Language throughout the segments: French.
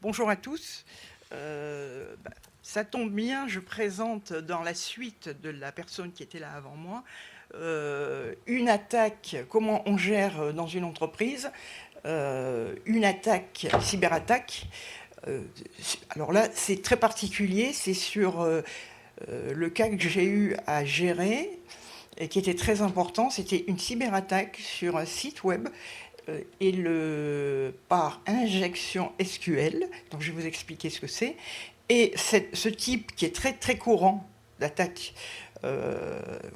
Bonjour à tous. Ça tombe bien, je présente dans la suite de la personne qui était là avant moi une attaque, comment on gère dans une entreprise, une attaque, cyberattaque. Euh, alors là, c'est très particulier, c'est sur le cas que j'ai eu à gérer et qui était très important. C'était une cyberattaque sur un site web et par injection SQL, donc je vais vous expliquer ce que c'est, et ce type qui est très très courant d'attaque,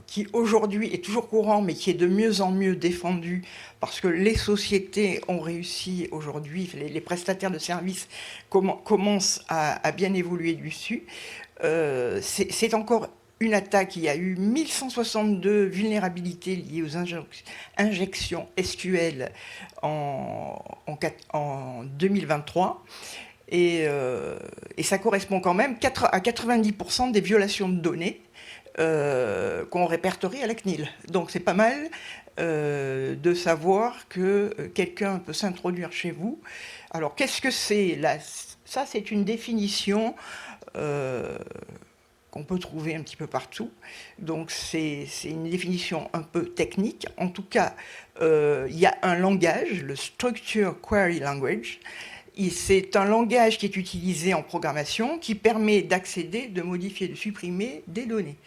qui aujourd'hui est toujours courant, mais qui est de mieux en mieux défendu, parce que les sociétés ont réussi aujourd'hui, les prestataires de services commencent à bien évoluer dessus. C'est encore une attaque. Il y a eu 1162 vulnérabilités liées aux injections SQL en 2023. Et ça correspond quand même à 90% des violations de données qu'on répertorie à la CNIL. Donc c'est pas mal de savoir que quelqu'un peut s'introduire chez vous. Alors qu'est-ce que c'est là? Ça, c'est une définition qu'on peut trouver un petit peu partout. Donc c'est une définition un peu technique. En tout cas, il y a un langage, le Structure Query Language. C'est un langage qui est utilisé en programmation qui permet d'accéder, de modifier, de supprimer des données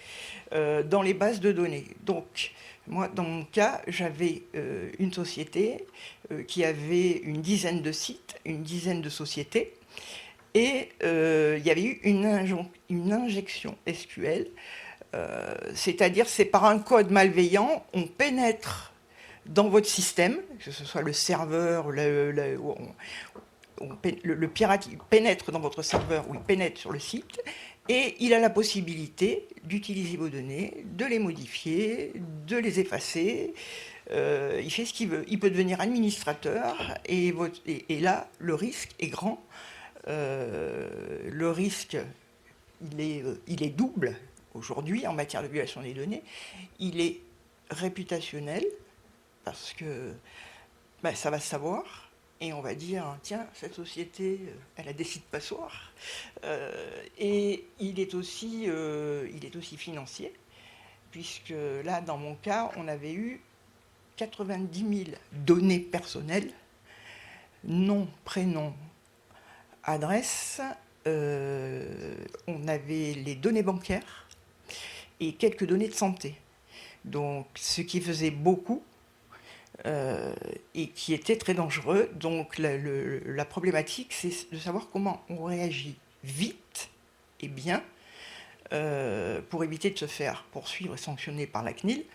dans les bases de données. Donc, moi, dans mon cas, j'avais une société qui avait une dizaine de sites, une dizaine de sociétés, et il y avait eu une injection SQL, c'est-à-dire c'est par un code malveillant, on pénètre dans votre système, que ce soit le serveur, le pirate il pénètre dans votre serveur ou il pénètre sur le site, et il a la possibilité d'utiliser vos données, de les modifier, de les effacer. Il fait ce qu'il veut. Il peut devenir administrateur, et là, le risque est grand. Le risque, il est double aujourd'hui en matière de violation des données. Il est réputationnel, parce que ça va se savoir. Et on va dire, tiens, cette société, elle a des sites passoires. Et il est aussi financier, puisque là, dans mon cas, on avait eu 90 000 données personnelles, nom, prénom, adresse. On avait les données bancaires et quelques données de santé. Donc, ce qui faisait beaucoup, et qui était très dangereux. Donc la problématique, c'est de savoir comment on réagit vite et bien pour éviter de se faire poursuivre et sanctionner par la CNIL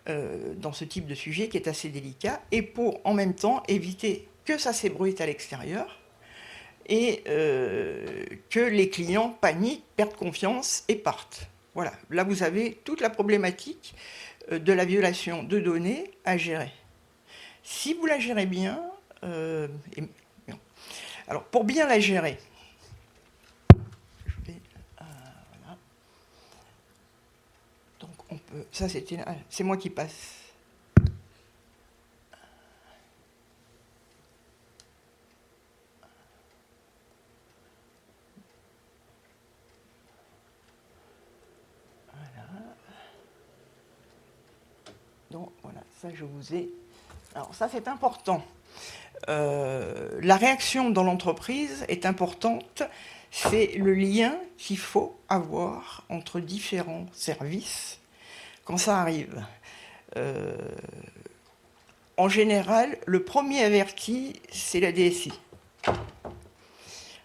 dans ce type de sujet qui est assez délicat, et pour en même temps éviter que ça s'ébruite à l'extérieur et que les clients paniquent, perdent confiance et partent. Voilà, là vous avez toute la problématique de la violation de données à gérer. Si vous la gérez bien, alors pour bien la gérer, voilà. Donc on peut, ça c'est moi qui passe. Voilà. Donc voilà, ça je vous ai. Alors ça c'est important. La réaction dans l'entreprise est importante. C'est le lien qu'il faut avoir entre différents services quand ça arrive. En général, le premier averti, c'est la DSI.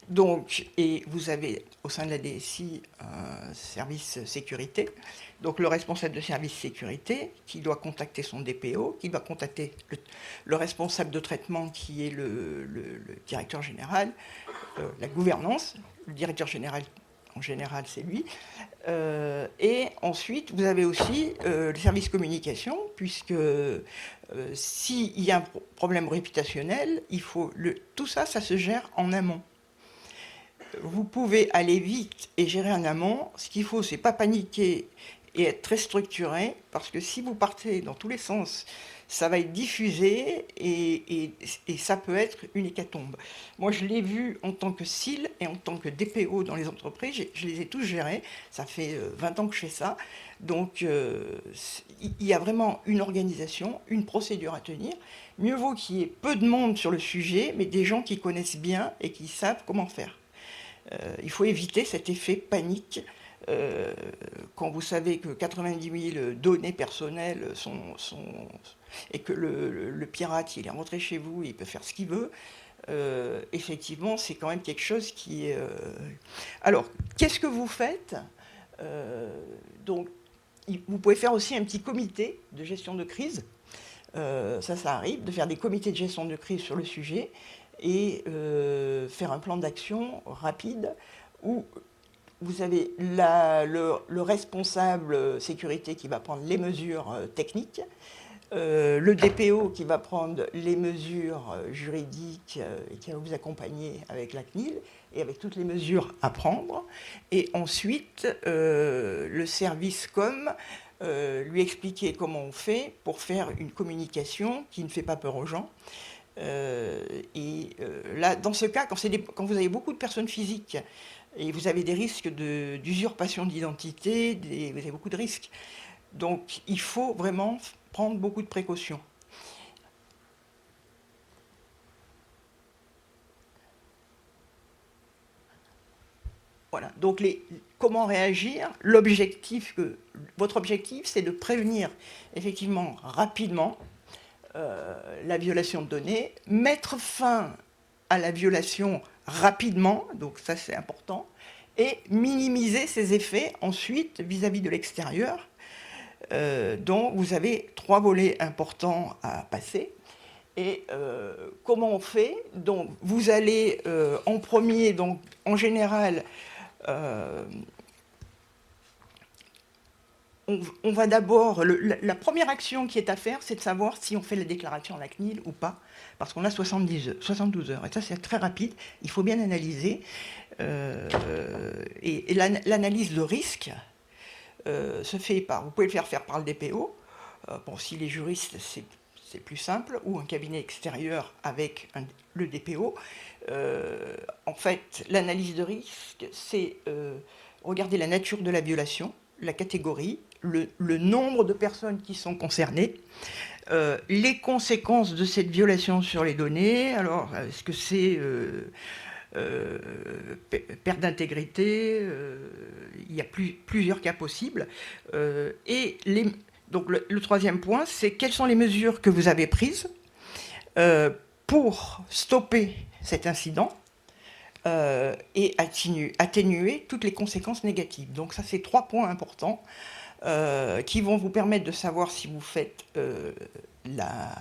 Donc, et vous avez au sein de la DSI un service sécurité, donc le responsable de service sécurité qui doit contacter son DPO, qui doit contacter le responsable de traitement qui est le directeur général, la gouvernance, le directeur général en général c'est lui, et ensuite vous avez aussi le service communication, puisque s'il y a un problème réputationnel, tout ça se gère en amont. Vous pouvez aller vite et gérer en amont. Ce qu'il faut, c'est pas paniquer et être très structuré, parce que si vous partez dans tous les sens, ça va être diffusé et ça peut être une hécatombe. Moi, je l'ai vu en tant que SIL et en tant que DPO dans les entreprises, je les ai tous gérés, ça fait 20 ans que je fais ça, donc il y a vraiment une organisation, une procédure à tenir. Mieux vaut qu'il y ait peu de monde sur le sujet, mais des gens qui connaissent bien et qui savent comment faire. Il faut éviter cet effet panique quand vous savez que 90 000 données personnelles et que le pirate il est rentré chez vous, il peut faire ce qu'il veut. Effectivement, c'est quand même quelque chose qui est. Alors, qu'est-ce que vous faites donc, vous pouvez faire aussi un petit comité de gestion de crise. Ça arrive de faire des comités de gestion de crise sur le sujet et faire un plan d'action rapide où vous avez le responsable sécurité qui va prendre les mesures techniques, le DPO qui va prendre les mesures juridiques et qui va vous accompagner avec la CNIL et avec toutes les mesures à prendre. Et ensuite, le service com, lui expliquer comment on fait pour faire une communication qui ne fait pas peur aux gens. Là, dans ce cas, quand vous avez beaucoup de personnes physiques et vous avez des risques d'usurpation d'identité, vous avez beaucoup de risques. Donc, il faut vraiment prendre beaucoup de précautions. Voilà. Donc, comment réagir? Votre objectif, c'est de prévenir effectivement rapidement la violation de données, mettre fin à la violation rapidement, donc ça c'est important, et minimiser ses effets ensuite vis-à-vis de l'extérieur. Donc vous avez 3 volets importants à passer. Et comment on fait? Donc vous allez en premier, donc en général, on va d'abord, la première action qui est à faire, c'est de savoir si on fait la déclaration à la CNIL ou pas, parce qu'on a 72 heures. Et ça, c'est très rapide, il faut bien analyser. Et l'analyse de risque se fait vous pouvez le faire par le DPO. Bon, si les juristes, c'est plus simple, ou un cabinet extérieur avec le DPO. En fait, l'analyse de risque, c'est regarder la nature de la violation, la catégorie, le nombre de personnes qui sont concernées, les conséquences de cette violation sur les données. Alors, est-ce que c'est perte d'intégrité? Il y a plusieurs cas possibles. Donc, le troisième point, c'est quelles sont les mesures que vous avez prises pour stopper cet incident et atténuer toutes les conséquences négatives. Donc ça, c'est 3 points importants qui vont vous permettre de savoir si vous faites la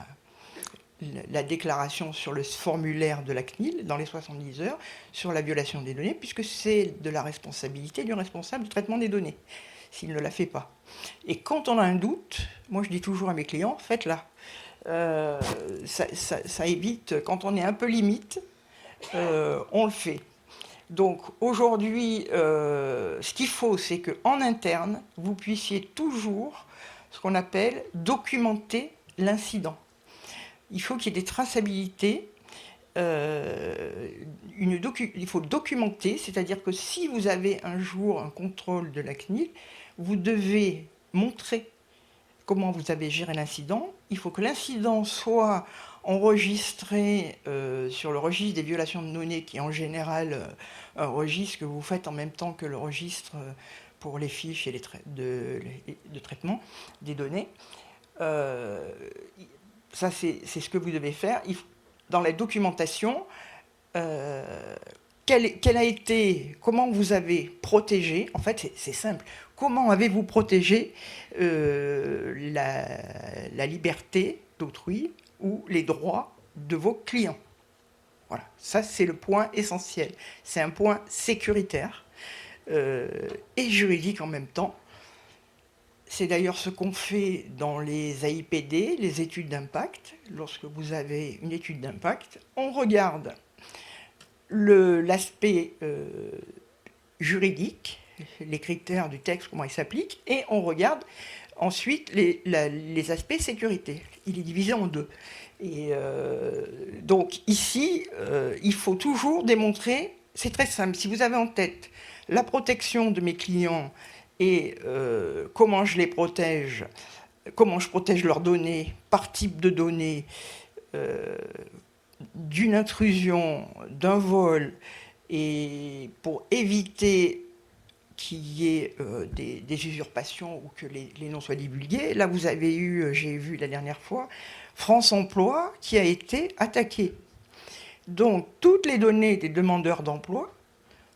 déclaration sur le formulaire de la CNIL dans les 70 heures sur la violation des données, puisque c'est de la responsabilité du responsable du traitement des données, s'il ne la fait pas. Et quand on a un doute, moi je dis toujours à mes clients, faites-la. Ça évite, quand on est un peu limite, on le fait. Donc aujourd'hui, ce qu'il faut, c'est qu'en interne, vous puissiez toujours, ce qu'on appelle, documenter l'incident. Il faut qu'il y ait des traçabilités. Il faut documenter, c'est-à-dire que si vous avez un jour un contrôle de la CNIL, vous devez montrer comment vous avez géré l'incident. Il faut que l'incident soit enregistré sur le registre des violations de données, qui est en général un registre que vous faites en même temps que le registre pour les fiches et de traitement des données. Ça, c'est ce que vous devez faire. Dans la documentation, comment vous avez protégé, en fait c'est simple, comment avez-vous protégé la liberté d'autrui ou les droits de vos clients? Voilà, ça c'est le point essentiel. C'est un point sécuritaire et juridique en même temps. C'est d'ailleurs ce qu'on fait dans les AIPD, les études d'impact. Lorsque vous avez une étude d'impact, on regarde l'aspect juridique, les critères du texte, comment ils s'appliquent, et on regarde ensuite les aspects sécurité. Il est divisé en deux. Et donc ici, il faut toujours démontrer, c'est très simple, si vous avez en tête la protection de mes clients et comment je les protège, comment je protège leurs données, par type de données, d'une intrusion, d'un vol, et pour éviter qu'il y ait des usurpations ou que les noms soient divulgués. Là, vous avez eu, j'ai vu la dernière fois, France Emploi qui a été attaqué. Donc, toutes les données des demandeurs d'emploi,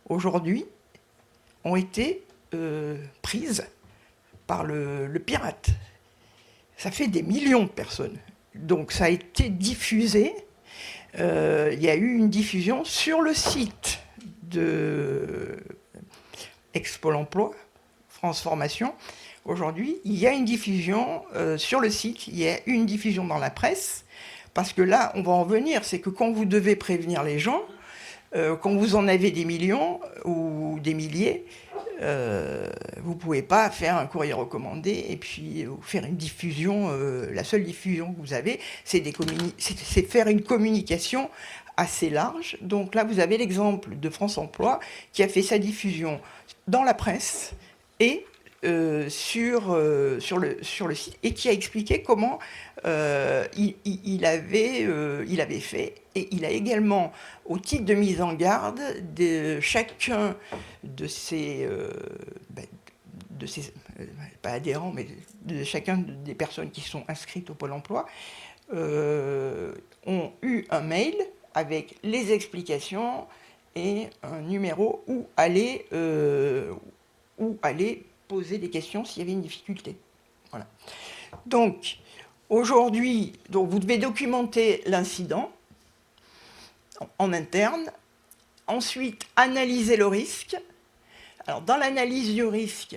aujourd'hui, ont été prises par le pirate. Ça fait des millions de personnes. Donc, ça a été diffusé. Il y a eu une diffusion sur le site de Pôle emploi, France Formation. Aujourd'hui, il y a une diffusion sur le site, il y a une diffusion dans la presse, parce que là, on va en venir, c'est que quand vous devez prévenir les gens, quand vous en avez des millions ou des milliers, vous ne pouvez pas faire un courrier recommandé et puis faire une diffusion. La seule diffusion que vous avez, c'est faire une communication assez large. Donc là, vous avez l'exemple de France Emploi qui a fait sa diffusion dans la presse et sur le site, et qui a expliqué comment il avait fait. Et il a également, au titre de mise en garde de chacun de ses, pas adhérents, mais de chacun des personnes qui sont inscrites au Pôle emploi, ont eu un mail avec les explications et un numéro où aller poser des questions s'il y avait une difficulté. Voilà. Donc, aujourd'hui, vous devez documenter l'incident en interne, ensuite analyser le risque. Alors, dans l'analyse du risque,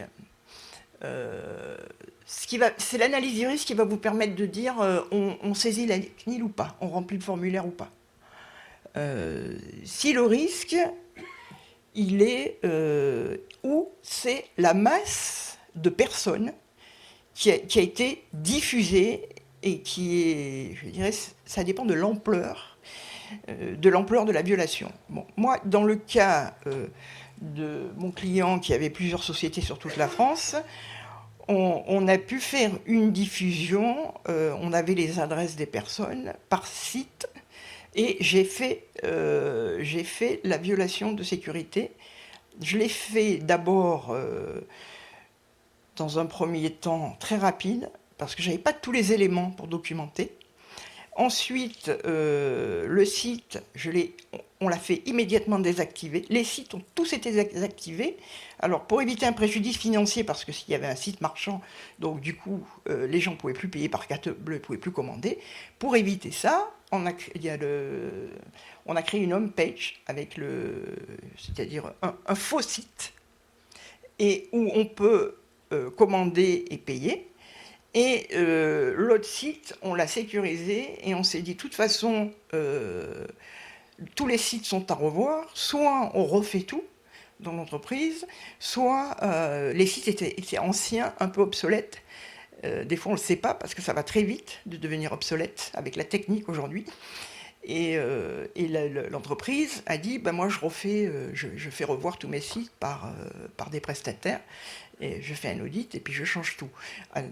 c'est l'analyse du risque qui va vous permettre de dire on saisit la CNIL ou pas, on remplit le formulaire ou pas. Si le risque, il est où c'est la masse de personnes qui a été diffusée et qui est, je dirais, ça dépend de l'ampleur de la violation. Bon, moi, dans le cas de mon client qui avait plusieurs sociétés sur toute la France, on a pu faire une diffusion, on avait les adresses des personnes par site, et j'ai fait la violation de sécurité. Je l'ai fait d'abord dans un premier temps très rapide, parce que je n'avais pas tous les éléments pour documenter. Ensuite, le site, on l'a fait immédiatement désactiver. Les sites ont tous été désactivés. Alors, pour éviter un préjudice financier, parce que s'il y avait un site marchand, donc du coup, les gens ne pouvaient plus payer par carte bleue, ne pouvaient plus commander. Pour éviter ça, on a créé une home page avec c'est-à-dire un faux site, et où on peut commander et payer. Et l'autre site, on l'a sécurisé et on s'est dit, de toute façon, tous les sites sont à revoir. Soit on refait tout dans l'entreprise, soit les sites étaient anciens, un peu obsolètes. Des fois, on ne le sait pas parce que ça va très vite de devenir obsolète avec la technique aujourd'hui. Et l'entreprise a dit, moi je fais revoir tous mes sites par des prestataires. Et je fais un audit et puis je change tout.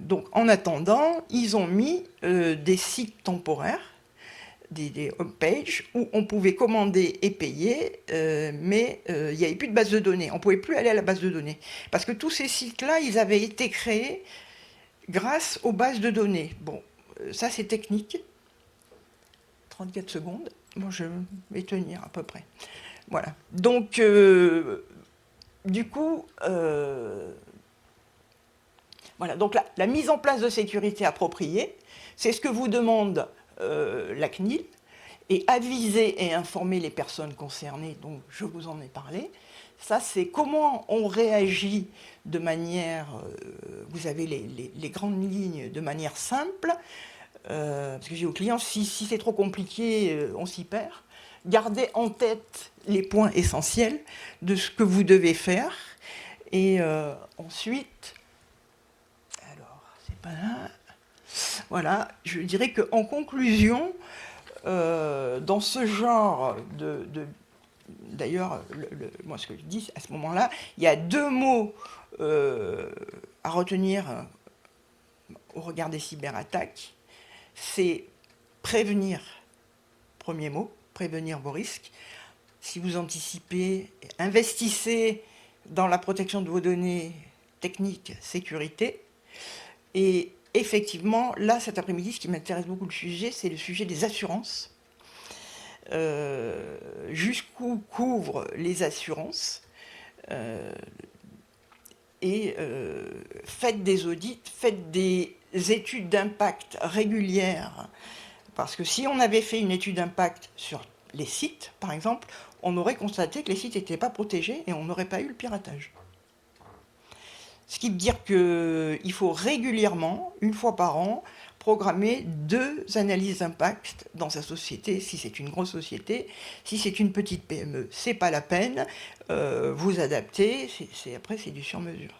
Donc en attendant, ils ont mis des sites temporaires, des homepages où on pouvait commander et payer, mais il n'y avait plus de base de données. On ne pouvait plus aller à la base de données. Parce que tous ces sites-là, ils avaient été créés grâce aux bases de données. Bon, ça c'est technique. 34 secondes. Moi, je vais tenir à peu près. Voilà. Donc, du coup... Voilà, donc la mise en place de sécurité appropriée, c'est ce que vous demande la CNIL, et aviser et informer les personnes concernées, donc je vous en ai parlé. Ça, c'est comment on réagit de manière, vous avez les grandes lignes de manière simple, parce que j'ai aux clients, si c'est trop compliqué, on s'y perd. Gardez en tête les points essentiels de ce que vous devez faire. Et ensuite, alors, c'est pas là. Voilà, je dirais qu'en conclusion, dans ce genre d'ailleurs, moi ce que je dis à ce moment-là, il y a 2 mots à retenir au regard des cyberattaques. C'est prévenir, premier mot, prévenir vos risques. Si vous anticipez, investissez dans la protection de vos données techniques, sécurité. Et effectivement, là, cet après-midi, ce qui m'intéresse beaucoup le sujet, c'est le sujet des assurances. Jusqu'où couvrent les assurances faites des audits, faites des études d'impact régulières, parce que si on avait fait une étude d'impact sur les sites, par exemple, on aurait constaté que les sites n'étaient pas protégés et on n'aurait pas eu le piratage. Ce qui veut dire qu'il faut régulièrement, une fois par an, programmer 2 analyses d'impact dans sa société, si c'est une grosse société. Si c'est une petite PME, c'est pas la peine. Vous adaptez, après c'est du sur-mesure.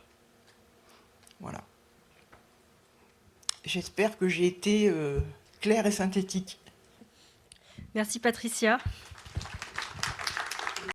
Voilà. J'espère que j'ai été claire et synthétique. Merci Patricia.